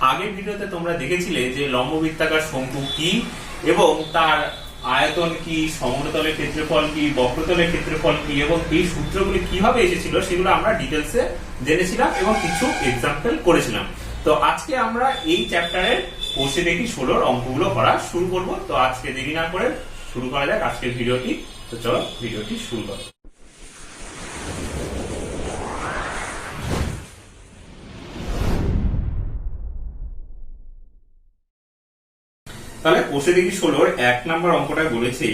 আগের ভিডিওতে তোমরা দেখেছিলে যে লম্ববৃত্তাকার শঙ্কু কি এবং তার আয়তন কি, সমতলের ক্ষেত্রফল কি, বক্রতলের ক্ষেত্রফল কি এবং এই সূত্রগুলি কিভাবে এসেছিল সেগুলো আমরা ডিটেলসে জেনেছিলাম এবং কিছু এক্সাম্পল করেছিলাম। তো আজকে আমরা এই চ্যাপ্টারের কোষে দেখি 16 অঙ্কগুলো করা শুরু করব। তো আজকে দেরি না করে শুরু করা যাক আজকের ভিডিওটি। তো চলো ভিডিওটি শুরু করা। তাহলে কোষে দেখি 16 1 নম্বর অঙ্কটা বলেছে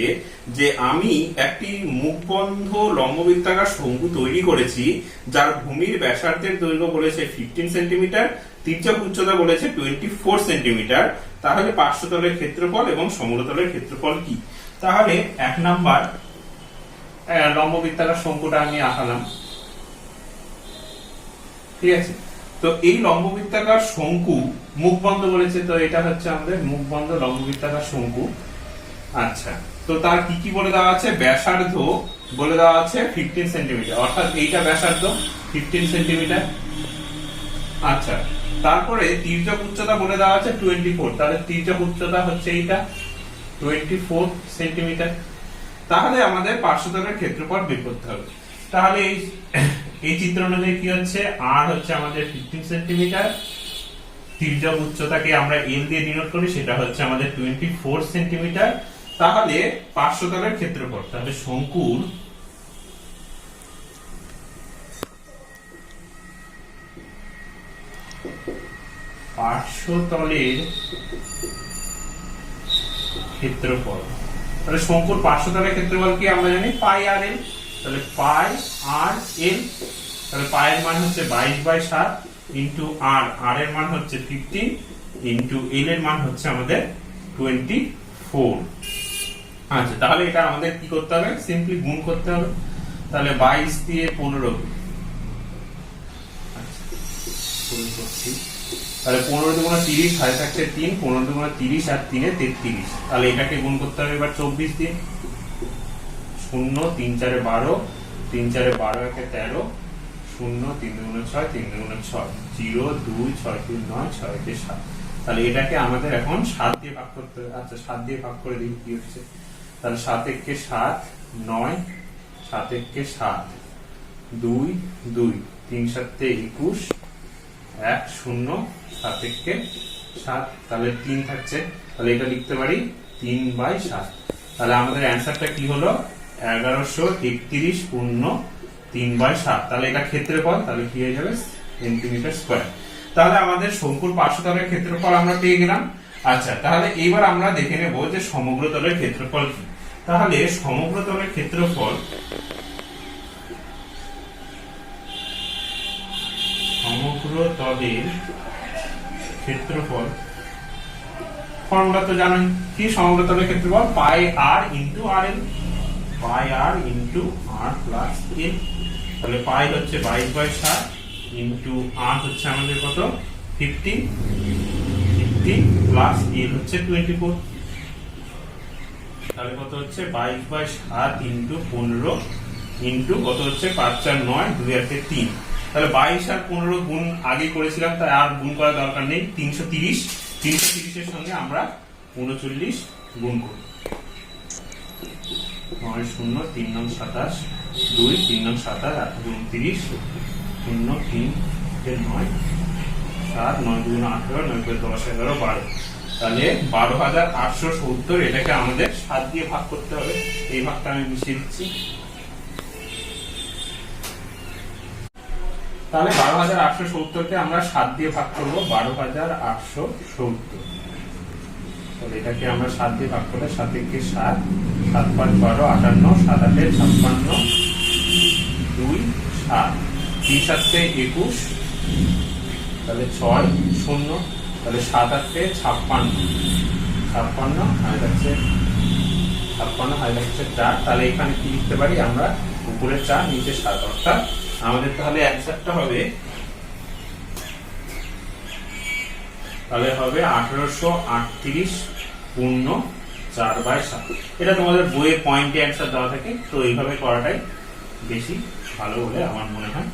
যে আমি একটি মুখবন্ধ লম্ববৃত্তাকার শঙ্কু তৈরি করেছি যার ভূমির ব্যাসার্ধের দৈর্ঘ্য বলেছে 15 সেন্টিমিটার, তির্যক উচ্চতা বলেছে 24 সেন্টিমিটার। তাহলে পার্শ্বতলের ক্ষেত্রফল এবং সমতলের ক্ষেত্রফল কি? তাহলে 1 নাম্বার লম্ববৃত্তাকার শঙ্কুটা আমি আঁকালাম, ঠিক আছে। তো এই লম্ববৃত্তাকার শঙ্কু মুখবন্ধ বলেছে, তো এটা হচ্ছে আমাদের মুখবন্ধ লম্ববৃত্তাকার শঙ্কু। আচ্ছা, তো তার কি কি বলে দেওয়া আছে? ব্যাসার্ধ বলে দেওয়া আছে 15 সেন্টিমিটার, অর্থাৎ এইটা ব্যাসার্ধ 15 সেন্টিমিটার। আচ্ছা, তারপরে তির্যক উচ্চতা বলে দেওয়া আছে 24, তাহলে তির্যক উচ্চতা হচ্ছে এইটা 24 সেন্টিমিটার। তাহলে আমাদের পার্শ্বতলের ক্ষেত্রফল বের করতে হবে। তাহলে এই চিত্র অনুযায়ী কি হচ্ছে, আর হচ্ছে আমাদের 15 সেন্টিমিটার, তির্যক উচ্চতাকে আমরা এল দিয়ে ডিনোট করি, সেটা হচ্ছে আমাদের 24 সেন্টিমিটার। তাহলে পার্শ্বতলের ক্ষেত্রফল, তাহলে শঙ্কুর পার্শ্বতলের ক্ষেত্রফল, তাহলে শঙ্কুর পার্শ্বতলের ক্ষেত্রফল কি আমরা জানি পাই আর এল। তাহলে পাই আর এল, তাহলে পাই এর মান হচ্ছে 22/7 ইন্টু আর এর মান হচ্ছে 15 ইন্টু এল এর মান হচ্ছে আমাদের 24। আচ্ছা, তাহলে এটা আমাদের কি করতে হবে? সিম্পলি গুণ করতে হবে। তাহলে 22 দিয়ে 15, আচ্ছা গুণ করছি। তাহলে 15 দুগুণে 30, হাতে থাকছে 3, 15 দুগুণে 30 আর 3 এ 33। তাহলে এটাকে গুণ করতে হবে এবার 24 দিয়ে। 0 3 4 12, 3 4 12 একে 13, 0 3 দুগুণে 6, 3 দুগুণে 6, 0 2 6 3 9, 6 একে 7। তাহলে এটাকে আমাদের এখন 7 দিয়ে ভাগ করতে হবে। আচ্ছা, 7 দিয়ে ভাগ করে দিই কি হচ্ছে। তাহলে 7 একে 7 9, 7 একে 7 2 2, 3 7 21, 1 0, 7 একে 7, তাহলে 3 থাকছে। তাহলে এটা লিখতে পারি 3/7। তাহলে আমাদের অ্যান্সারটা কি হলো? 1131 পূর্ণ 3/7। তাহলে এটা ক্ষেত্রফল, তাহলে কি হয়ে যাবে? Centimetre square. তাহলে আমাদের শঙ্কুর পার্শ্বতলের ক্ষেত্রফল আমরা পেয়ে গেলাম। আচ্ছা, তাহলে এইবার আমরা দেখে নেব যে সমগ্র তলের ক্ষেত্রফল কি। তাহলে সমগ্র তলের ক্ষেত্রফল, সমগ্র তলের ক্ষেত্রফল ফর্মুলা তো জানেন কি? সমগ্র তলের ক্ষেত্রফল পাই আর ইন্টু আর এল, পাই আর ইন্টু আর প্লাস এল। তাহলে পাই হচ্ছে 22/7 ইন্টু আর হচ্ছে আমাদের কত? 15 প্লাস এল হচ্ছে 24। তাহলে কত হচ্ছে? 22/7 ইন্টু 15 ইন্টু কত হচ্ছে? 5 4 9, 2 আর 3। তাহলে 22 আর 15 গুণ আগে করেছিলাম, তাই আর গুণ করার দরকার নেই। 330 এর সঙ্গে আমরা 39 গুণ করব। 9 0 3 9 27, 2 3 9 27, 8 29, 0 3 9 7, 9 2 18, 9 10 11 12। তাহলে 12,870। এটাকে আমাদের 7 দিয়ে ভাগ করতে হবে। এই ভাগটা আমি মিশিয়ে দিচ্ছি। তাহলে 12,870 কে আমরা 7 দিয়ে ভাগ করব, 12,870। তাহলে এটাকে আমরা 7 দিয়ে ভাগ করলে 7 একে 7, 7 5 12, 58, 7 8 56, 2 7, 3 7 21, তাহলে 6 0, তাহলে 7 8 56, 56 হাই যাচ্ছে 56, হাই যাচ্ছে 4। তাহলে এখানে কি লিখতে পারি আমরা? উপরে 4 নিচে 7, অর্থাৎ আমাদের তাহলে অ্যানসারটা হবে, তাহলে হবে 1838 পূর্ণ 4/7। এটা তোমাদের বইয়ে পয়েন্টে অ্যানসার দেওয়া থাকে, তো এইভাবে করাটাই বেশি ভালো বলে আমার মনে হয়।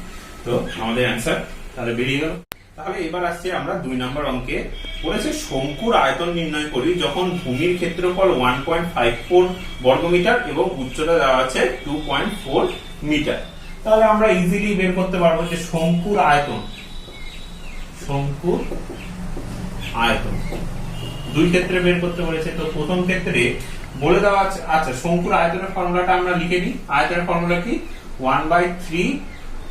তো আমাদের অ্যানসার তাহলে বেরিয়ে গেল। তাহলে এবার আসছে আমরা 2 নম্বর অঙ্কে, বলেছে শঙ্কুর আয়তন নির্ণয় করি যখন ভূমির ক্ষেত্রফল 1.54 বর্গমিটার এবং উচ্চতা দেওয়া আছে 2.4 মিটার। তাহলে আমরা ইজিলি বের করতে পারবো যে শঙ্কুর আয়তন, শঙ্কুর আয়তন দুই ক্ষেত্রে বের করতে বলেছে। তো প্রথম ক্ষেত্রে বলে দেওয়া আছে, আচ্ছা শঙ্কুর আয়তনের ফর্মুলাটা আমরা লিখে নিই। আয়তনের ফর্মুলা কি? 1/3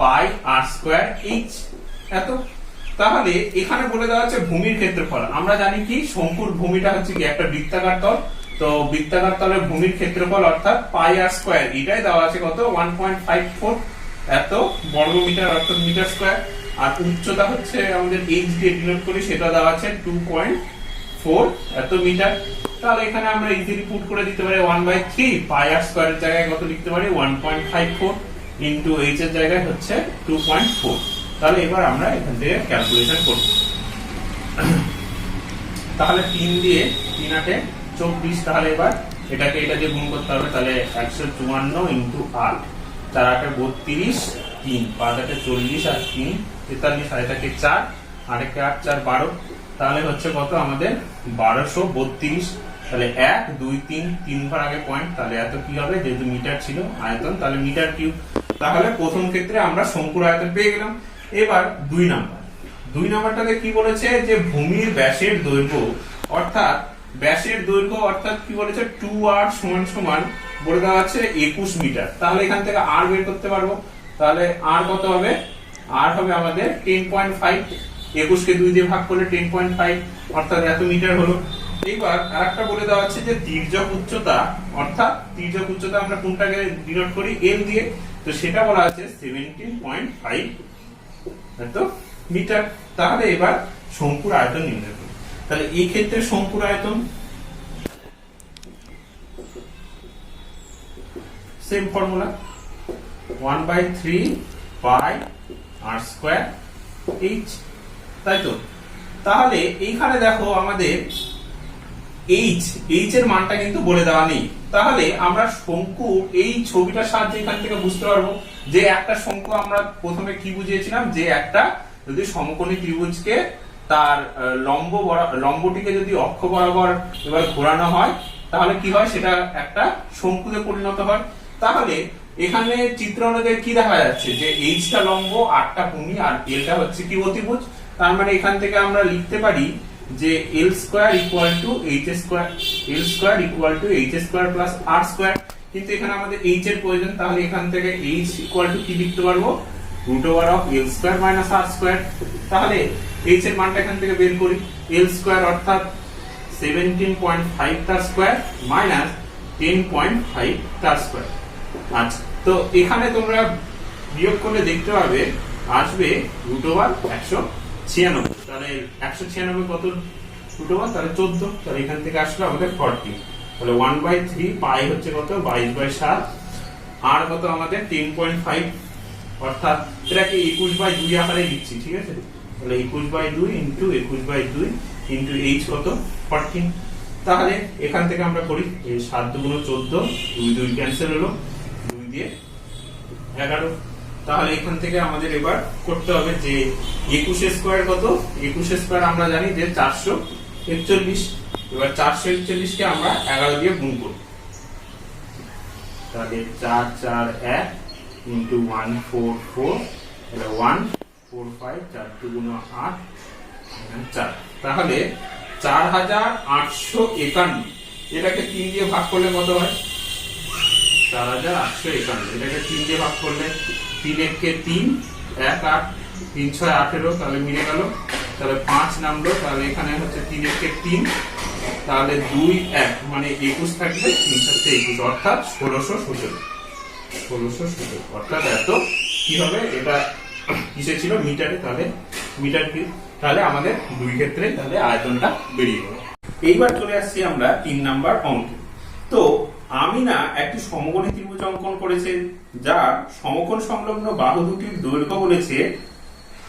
পাই r স্কয়ার h। এত। তাহলে এখানে বলে দেওয়া আছে ভূমির ক্ষেত্রফল। আমরা জানি কি শঙ্কুর ভূমিটা হচ্ছে কি একটা বৃত্তাকার তল। তো বৃত্তাকার তলের ভূমির ক্ষেত্রফল অর্থাৎ পাই r স্কয়ার, এটাই দেওয়া আছে কত? 1.54 এত বর্গমিটার অর্থাৎ মিটার স্কয়ার। আর উচ্চতা হচ্ছে আমাদের h দিয়ে ডিনোট করি, সেটা দেওয়া আছে 2.4 এত মিটার। তাহলে এখানে আমরা ইজিলি পুট করে দিতে পারি 1/3 পাই r স্কয়ারের জায়গায় কত লিখতে পারি? 1.54 ইনটু h এর জায়গায় হচ্ছে 2.4। তাহলে এবার আমরা এখান থেকে ক্যালকুলেশন করব। তাহলে 3 দিয়ে 3 8 24। তাহলে এবার এটাকে এটা দিয়ে গুণ করতে হবে। তাহলে 154 ইনটু 8, 4 8 32, 3 5 8 40 আর 3 43, 8 4, 8 8 4 12। তাহলে হচ্ছে কত আমাদের? 1232। তাহলে 1 2 3 3 ঘর আগে পয়েন্ট, তাহলে এত কি হবে? যেহেতু মিটার ছিল আয়তন, তাহলে মিটার কিউব। তাহলে প্রথম ক্ষেত্রে আমরা শঙ্কুর আয়তন পেয়ে গেলাম। এবার 2 নাম্বারটাতে কি বলেছে? যে ভূমির ব্যাসের দৈর্ঘ্য অর্থাৎ কি বলেছে? 2r সমান সমান বলে দেওয়া আছে 21 মিটার। তাহলে এখান থেকে r বের করতে পারবো। তাহলে r কত হবে? r হবে আমাদের 10.5। 21 কে 2 দিয়ে ভাগ করলে 10.5 অর্থাৎ এত মিটার হলো। এবার আরেকটা বলে দেওয়া আছে যে তির্যক উচ্চতা, অর্থাৎ তির্যক উচ্চতা আমরা কোনটাকে ডিনোট করি? l দিয়ে। তো সেটা বলা আছে 17.5 এত মিটার। তাহলে এবার শঙ্কুর আয়তন নির্ণয় করি। তাহলে এই ক্ষেত্রে শঙ্কুর আয়তন সেম ফর্মুলা 1/3 পাই r স্কয়ার h, তাই তো? তাহলে এইখানে দেখো আমাদের h এর মানটা কিন্তু বলে দেওয়া নেই। তাহলে আমরা শঙ্কু এই ছবিটার সাহায্যে এখান থেকে বুঝতে পারবো যে একটা শঙ্কু আমরা প্রথমে কি বুঝিয়েছিলাম, যে একটা যদি সমকোণী ত্রিভুজকে তার লম্বটিকে যদি অক্ষ বরাবর এবার ঘোরানো হয় তাহলে কি হয়? সেটা একটা শঙ্কুতে পরিণত হয়। তাহলে এখানে চিত্র অনুযায়ী কি দেখা যাচ্ছে? যে h টা লম্ব, r টা ভূমি আর l টা হচ্ছে কি অতিভুজ। তার মানে এখান থেকে আমরা লিখতে পারি যে l square equal to h square, l square equal to h square plus r square. কিন্তু এখানে আমাদের h এর প্রয়োজন। তাহলে এখান থেকে h ইকুয়াল টু কি লিখতে পারবো? Root over of l square minus r square. তাহলে h এর মানটা এখান থেকে বের করি। l স্কয়ার অর্থাৎ 17.5 তার স্কয়ার মাইনাস 10.5 তার স্কয়ার। আচ্ছা, তো এখানে তোমরা বিয়োগ করলে দেখতে পাবে আসবে রুট ওভার 196। তাহলে 196 কত রুট ওভার? তাহলে 14। তাহলে এখান থেকে আসলো আমাদের 40। তাহলে 1/3 পাই হচ্ছে কত? 22/7। আর কত আমাদের? 10.5 অর্থাৎ এটাকে 21/2 আকারে লিখছি, ঠিক আছে? তাহলে 21/2 ইনটু 21/2 ইনটু h কত? 14। তাহলে এখান থেকে আমরা করি 7 2 14, 2 2 ক্যান্সেল হলো, 2 দিয়ে 11। তাহলে এখান থেকে আমাদের এবার করতে হবে যে 21 স্কয়ার কত? 21 স্কয়ার আমরা জানি যে 441। এবার 441 কে আমরা 11 দিয়ে গুণ করব। তাহলে 4 4 1 ইনটু 144, এটা 145, 4 2 8 4। তাহলে 4851। এটাকে 3 দিয়ে ভাগ করলে কত হয়? 4851। এটাকে 3 দিয়ে ভাগ করলে 3 1 কে 3, 1 8, 3 6 18। তাহলে মিলে গেল। তাহলে 5 নামলো। তাহলে এখানে হচ্ছে 3 1 কে 3, তাহলে 2 1 মানে 21 থাকবে, 3 7 21 অর্থাৎ 1617। অর্থাৎ এত কি হবে? এটা কিসে ছিল? মিটারে। তাহলে মিটার কি? তাহলে আমাদের দুই ক্ষেত্রে তাহলে আয়তনটা বেরিয়ে গেল। এইবার চলে আসছি আমরা 3 নাম্বার অঙ্কে। তো আমি না একটি সমকোণী ত্রিভুজ অঙ্কন করেছে যার সমকোণ সংলগ্ন বাহু দুটির দৈর্ঘ্য বলেছে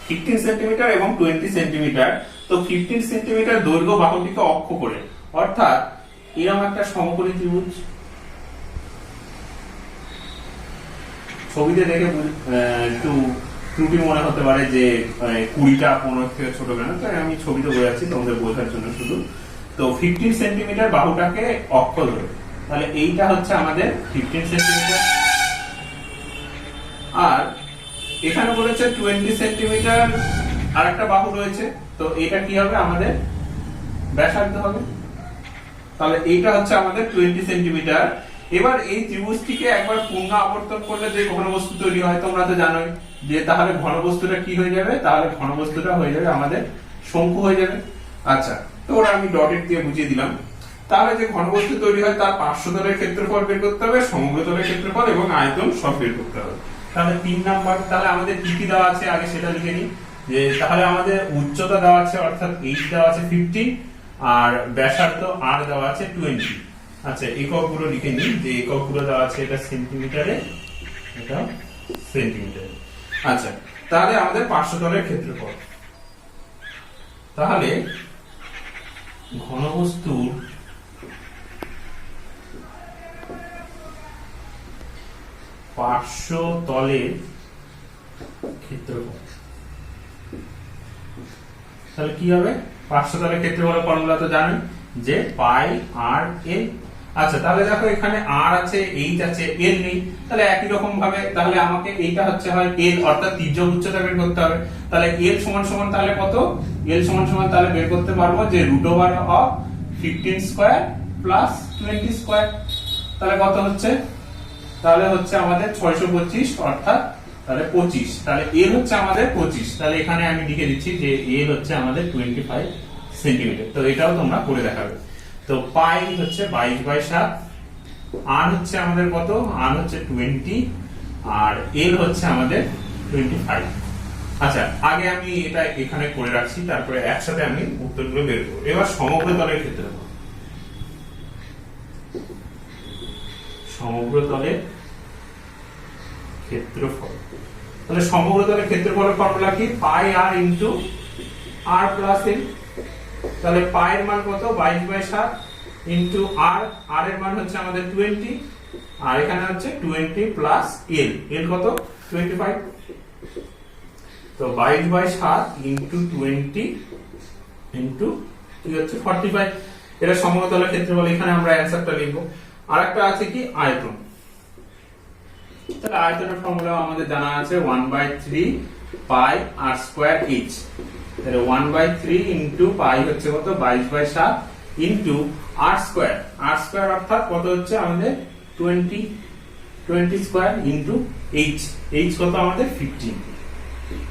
15 সেন্টিমিটার এবং 20 সেন্টিমিটার। তো 15 সেন্টিমিটার দৈর্ঘ্য বাহুটিকে অক্ষ করে, অর্থাৎ এরকম একটা সমকোণী ত্রিভুজ ছবিতে দেখে একটু ত্রুটি মনে হতে পারে যে 20টা 15 থেকে ছোট কেন, তাই আমি ছবিতে বোঝাচ্ছি তোমাদের বোঝার জন্য শুধু। তো 15 সেন্টিমিটার বাহুটাকে অক্ষ ধরে, তাহলে এইটা হচ্ছে আমাদের 15 সেন্টিমিটার। আর এখানে বলেছে 20 সেন্টিমিটার আর একটা বাহু রয়েছে, তো এটা কি হবে আমাদের ব্যাসার্ধ হবে। তাহলে এইটা হচ্ছে আমাদের 20 সেন্টিমিটার। এবার এই ত্রিভুজটিকে একবার পূর্ণ আবর্তন করলে যে ঘনবস্তু তৈরি হয় তোমরা তো জানোই, যে তাহলে ঘনবস্তুটা কি হয়ে যাবে, তাহলে ঘনবস্তুটা হয়ে যাবে আমাদের শঙ্কু হয়ে যাবে। আচ্ছা, তো ওরা আমি ডটেড দিয়ে বুঝিয়ে দিলাম। তাহলে যে ঘনবস্তু তৈরি হয় তার পার্শ্বতলের ক্ষেত্রফল বের করতে হবে, সমগ্রতলের ক্ষেত্রফল এবং আয়তন সব বের করতে হবে। তাহলে 3 নাম্বার, তাহলে আমাদের কি কি দেওয়া আছে আগে সেটা লিখে নিই। যে তাহলে আমাদের উচ্চতা দেওয়া আছে অর্থাৎ h দেওয়া আছে 50 আর ব্যাসার্ধ r দেওয়া আছে 20। আচ্ছা, এককগুলো লিখে নিই, যে এককগুলো দেওয়া আছে এটা সেন্টিমিটারে, এটা সেন্টিমিটারে। আচ্ছা, তাহলে আমাদের পার্শ্বতলের ক্ষেত্রফল, তাহলে ঘনবস্তুর পার্শ্বতলের ক্ষেত্রফল, তাহলে কি হবে, পার্শ্বতলের ক্ষেত্রফলের ফর্মুলা তো জানেন যে পাই আর এল। আচ্ছা, তাহলে দেখো এখানে আর আছে, এইচ আছে, এল নেই, তাহলে একই রকম ভাবে তাহলে আমাকে এইটা হচ্ছে হয় এল অর্থাৎ তির্যক উচ্চতা বের করতে হবে। তাহলে এল সমান সমান তাহলে কত, এল সমান সমান তাহলে বের করতে পারবো যে √15 স্কয়ার প্লাস 20 স্কয়ার। তাহলে কত হচ্ছে, তাহলে হচ্ছে আমাদের 625 অর্থাৎ তাহলে 25, তাহলে এল হচ্ছে আমাদের 25। তাহলে এখানে আমি লিখে দিচ্ছি যে এল হচ্ছে আমাদের 25 সেন্টিমিটার। তো এটাও তোমরা করে দেখাবে। তো পাই হচ্ছে 22/7, আর হচ্ছে আমাদের কত, আর হচ্ছে 20 আর এল হচ্ছে আমাদের 25। আচ্ছা, আগে আমি এটা এখানে করে রাখছি, তারপরে একসাথে আমি উত্তরগুলো বের করব। এবার সমগ্রতলের ক্ষেত্রফল, সমগ্রতলের ক্ষেত্রফল, তাহলে সমগ্রতলের ক্ষেত্রফলের ফর্মুলা কি, পাই আর ইনটু আর প্লাস এল। তাহলে পাই এর মান কত, 22/7 ইনটু আর, আর এর মান হচ্ছে আমাদের 20 আর এখানে হচ্ছে 20 প্লাস এল, এল কত 25। তো 22/7 ইনটু 20 ইনটু কি হচ্ছে 45। এটা সমগ্রতলের ক্ষেত্রফল, এখানে আমরা অ্যানসারটা লিখব। আরেকটা আছে কি আয়তন, তাহলে আয়তনের ফর্মুলা আমাদের জানা আছে 1/3 পাই আর স্কয়ার এইচ। তাহলে 1/3 ইনটু পাই হচ্ছে কত 22/7 ইনটু আর স্কয়ার, আর স্কয়ার অর্থাৎ কত হচ্ছে আমাদের 20 স্কয়ার ইনটু এইচ, এইচ কত আমাদের 15।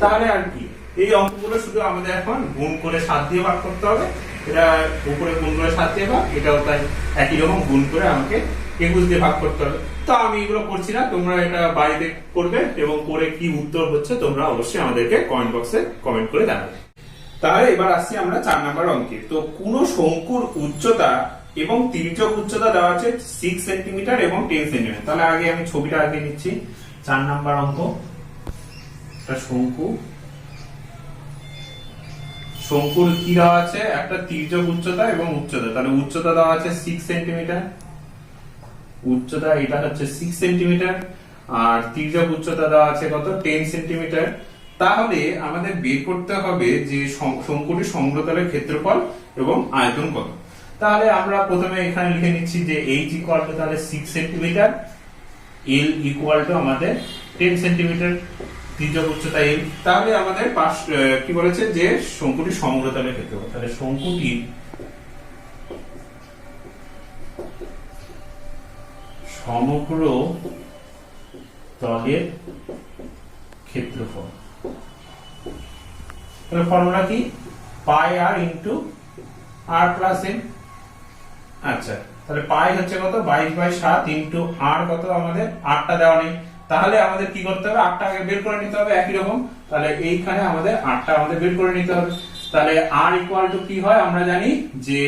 তাহলে আর কি, এই অঙ্কগুলো শুধু আমাদের এখন গুণ করে 7 দিয়ে ভাগ করতে হবে। এটা উপরে গুণ করে 7 দিয়ে ভাগ, এটাও তাই একই রকম গুণ করে আমাকে 21 দিয়ে ভাগ করতে হবে। তো আমি এগুলো করছি না, তোমরা এটা বাড়িতে করবে এবং করে কি উত্তর হচ্ছে তোমরা অবশ্যই আমাদেরকে কমেন্ট বক্সে কমেন্ট করে জানাবে। তাহলে এবার আসছি আমরা 4 নাম্বার অঙ্কে। তো কোন শঙ্কুর উচ্চতা এবং তির্যক উচ্চতা দেওয়া আছে 6 সেন্টিমিটার এবং 10 সেন্টিমিটার। তাহলে আগে আমি ছবিটা আগে নিচ্ছি। 4 নাম্বার অঙ্ক, একটা শঙ্কু, শঙ্কুর কি দেওয়া আছে, একটা তির্যক উচ্চতা এবং উচ্চতা। তাহলে উচ্চতা দেওয়া আছে 6 সেন্টিমিটার, উচ্চতা এটা হচ্ছে 6 সেন্টিমিটার আর তির্যক উচ্চতা দেওয়া আছে কত 10 সেন্টিমিটার। তাহলে আমাদের বের করতে হবে যে শঙ্কুটির সমগ্রতলের ক্ষেত্রফল এবং আয়তন কত। তাহলে আমরা প্রথমে এখানে লিখে নিচ্ছি যে h ইকুয়াল টু তাহলে 6 সেন্টিমিটার, l ইকুয়াল টু আমাদের 10 সেন্টিমিটার, তির্যক উচ্চতা l। তাহলে আমাদের কি বলেছে যে শঙ্কুটির সমগ্রতলের ক্ষেত্রফল, তাহলে শঙ্কুটির সমগ্র তলের ক্ষেত্রফল, তাহলে ফর্মুলা কি পাই আর ইনটু আর প্লাস এন। আচ্ছা, তাহলে পাই হচ্ছে কত 22/7 ইনটু আর কত আমাদের আটটা দেওয়া নেই, তাহলে আমাদের কি করতে হবে, আটটা আগে বের করে নিতে হবে একই রকম। তাহলে এইখানে আমাদের আটটা আমাদের বের করে নিতে হবে। তাহলে আর ইকুয়াল টু কি হয় আমরা জানি যে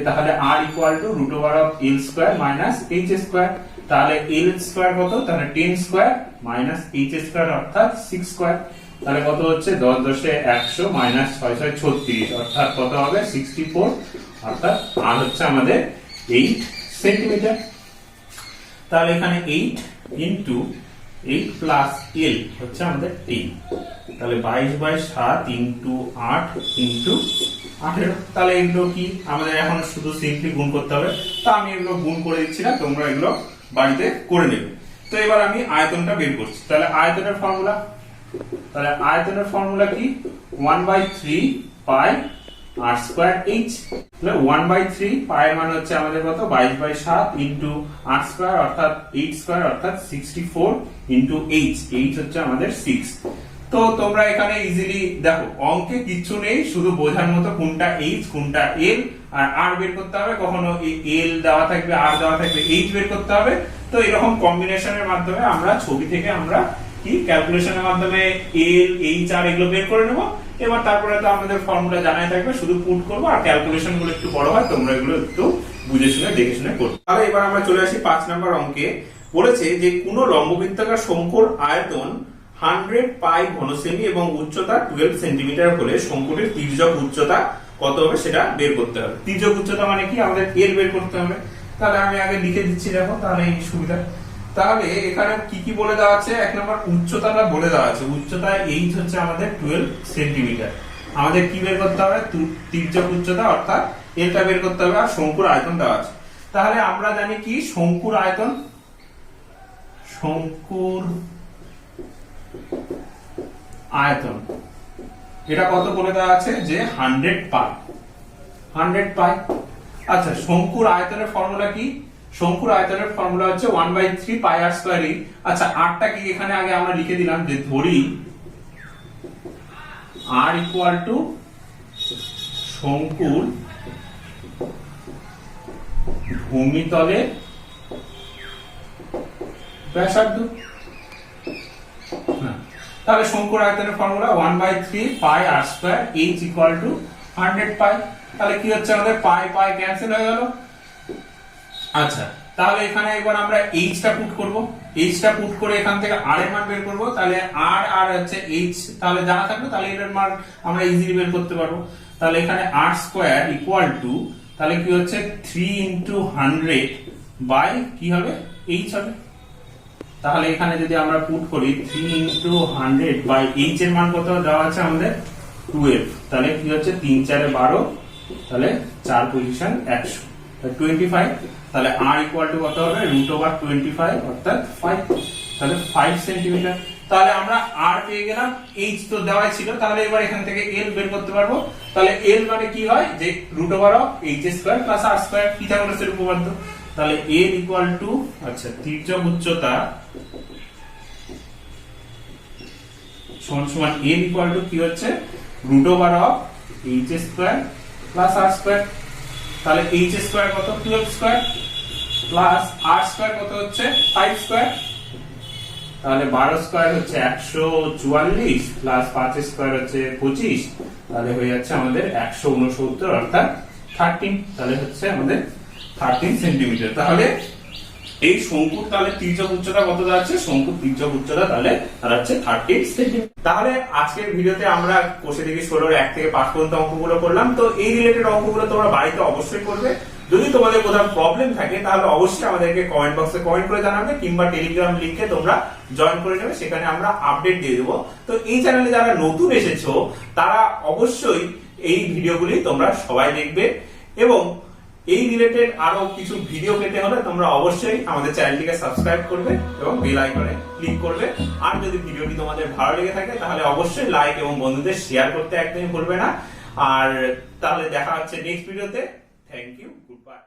তাহলে r equal to √l square minus h square. তাহলে l স্কয়ার কত, তাহলে 10 স্কয়ার মাইনাস h স্কয়ার অর্থাৎ 6 স্কয়ার। তাহলে কত হচ্ছে 10 10 এ 100 মাইনাস 6 6 36 অর্থাৎ কত হবে 64, অর্থাৎ r হচ্ছে আমাদের 8 সেন্টিমিটার। তাহলে এখানে 8 ইনটু 8 প্লাস এল হচ্ছে আমাদের 10, তাহলে 22/7 ইন্টু 8 ইন্টু 18। তাহলে এগুলো কি আমাদের এখন শুধু সিম্পলি গুণ করতে হবে, তো আমি এগুলো গুণ করে দিচ্ছি না, তোমরা এগুলো বাড়িতে করে নেবে। তো এবার আমি আয়তনটা বের করছি। তাহলে আয়তনের ফর্মুলা কি 1/3 পাই r স্কয়ার h। তাহলে 1/3 পাই এর মানে হচ্ছে আমাদের কত 22/7 ইনটু r স্কয়ার অর্থাৎ h স্কয়ার অর্থাৎ 64 ইনটু h হচ্ছে আমাদের 6। তো তোমরা এখানে ইজিলি দেখো অঙ্কে কিচ্ছু নেই, শুধু বোঝার মতো কোনটা h কোনটা l আর r বের করতে হবে, কখনো l দেওয়া থাকবে r দেওয়া থাকবে h বের করতে হবে। তো এরকম কম্বিনেশনের মাধ্যমে আমরা ছবি থেকে আমরা কি ক্যালকুলেশনের মাধ্যমে l h r এগুলো বের করে নেব। এবার তারপরে তো আমাদের ফর্মুলা জানাই থাকবে, শুধু পুট করব আর ক্যালকুলেশন গুলো একটু বড় হয়, তোমরা এগুলো একটু বুঝে শুনে দেখে শুনে করবে। তাহলে এবার আমরা চলে আসি 5 নম্বর অঙ্কে। বলেছে যে কোন লম্ববৃত্তাকার শঙ্কুর আয়তন 100 পাই ঘনসেমি এবং উচ্চতা 12 সেন্টিমিটার হলে শঙ্কুটির তির্যক উচ্চতা কত হবে সেটা বের করতে হবে। তির্যক উচ্চতা মানে কি আমাদের এর বের করতে হবে। তাহলে আমি আগে লিখে দিচ্ছি, দেখো তাহলে এই সুবিধা। তাহলে এখানে কি কি বলে দেওয়া আছে, এক নম্বর উচ্চতাটা বলে দেওয়া আছে, উচ্চতা h হচ্ছে আমাদের 12 সেন্টিমিটার। আমাদের কি বের করতে হবে, তির্যক উচ্চতা অর্থাৎ এটা বের করতে হবে, আর শঙ্কুর আয়তন দেওয়া আছে। তাহলে আমরা জানি কি শঙ্কুর আয়তন এটা কত বলে দেওয়া আছে যে 100 পাই। আচ্ছা শঙ্কুর আয়তনের ফর্মুলা কি, শঙ্কুর আয়তনের ফর্মুলা হচ্ছে 1/3 পাই r স্কয়ার e। আচ্ছা rটা কি এখানে আগে আমরা লিখে দিলাম, যে ধরি r ইকুয়াল টু শঙ্কুর ভূমিতলে ব্যাসার্ধ। তাহলে শঙ্কুর আয়তনের formula 1/3 pi r square h equal to 100 পাই। তাহলে কি হচ্ছে আমাদের পাই পাই ক্যান্সেল হয়ে গেল। আচ্ছা তাহলে এখানে একবার আমরা h টা পুট করব, h টা পুট করে এখান থেকে r এর মান বের করব। তাহলে r আর হচ্ছে h তাহলে জানা থাকবে, তাহলে এর মান আমরা ইজিলি বের করতে পারবো। তাহলে এখানে r স্কয়ার ইকুয়াল টু তাহলে কি হচ্ছে 3 ইনটু 100 বাই কি হবে h হবে। তাহলে এখানে যদি আমরা পুট করি 3 ইনটু 100 বাই h এর মান কত দেওয়া আছে আমাদের 12। তাহলে কি হচ্ছে 3 4 12, তাহলে 4 পজিশন 100 25। তাহলে r ইকুয়াল টু কত হবে √25 অর্থাৎ 5, তাহলে 5 সেন্টিমিটার। তাহলে আমরা r পেয়ে গেলাম, h তো দেওয়াই ছিল। তাহলে এবার এখান থেকে l বের করতে পারবো। তাহলে l মানে কি হয় যে √h² প্লাস r স্কয়ার, পিথাগোরাসের উপপাদ্য। তাহলে l ইকুয়াল টু আচ্ছা তির্যক উচ্চতা সমান l ইকুয়াল টু কি হচ্ছে √h² প্লাস r স্কয়ার। তাহলে h স্কয়ার কত 12 স্কয়ার প্লাস r স্কয়ার কত হচ্ছে 5 স্কয়ার। তাহলে 12 স্কয়ার হচ্ছে 144 প্লাস 5 স্কয়ার হচ্ছে 25, তাহলে হয়ে যাচ্ছে আমাদের 169 অর্থাৎ 13। তাহলে হচ্ছে আমাদের 13 সেন্টিমিটার। তাহলে এই শঙ্কুর তাহলে তির্যক উচ্চতা কত দাঁড়াচ্ছে, শঙ্কুর তির্যক উচ্চতা তাহলে দাঁড়াচ্ছে 13 সেন্টিমিটার। তাহলে আজকের ভিডিওতে আমরা কোষে থেকে 16 1 থেকে 5 পর্যন্ত অঙ্কগুলো করলাম। তো এই রিলেটেড অঙ্কগুলো তোমরা বাড়িতে অবশ্যই করবে। যদি তোমাদের কোথাও প্রবলেম থাকে তাহলে অবশ্যই আমাদেরকে কমেন্ট বক্সে কমেন্ট করে জানাবে, কিংবা টেলিগ্রাম লিংকে তোমরা জয়েন করে নেবে, সেখানে আমরা আপডেট দিয়ে দেবো। তো এই চ্যানেলে যারা নতুন এসেছো তারা অবশ্যই এই ভিডিওগুলি তোমরা সবাই দেখবে, এবং এই রিলেটেড আরো কিছু ভিডিও পেতে হলে তোমরা অবশ্যই আমাদের চ্যানেলটিকে সাবস্ক্রাইব করবে এবং বেল আইকনে ক্লিক করবে। আর যদি ভিডিওটি তোমাদের ভালো লেগে থাকে তাহলে অবশ্যই লাইক এবং বন্ধুদের শেয়ার করতে একদমই ভুলবে না। আর তাহলে দেখা হচ্ছে নেক্সট ভিডিওতে। Thank you, good bye.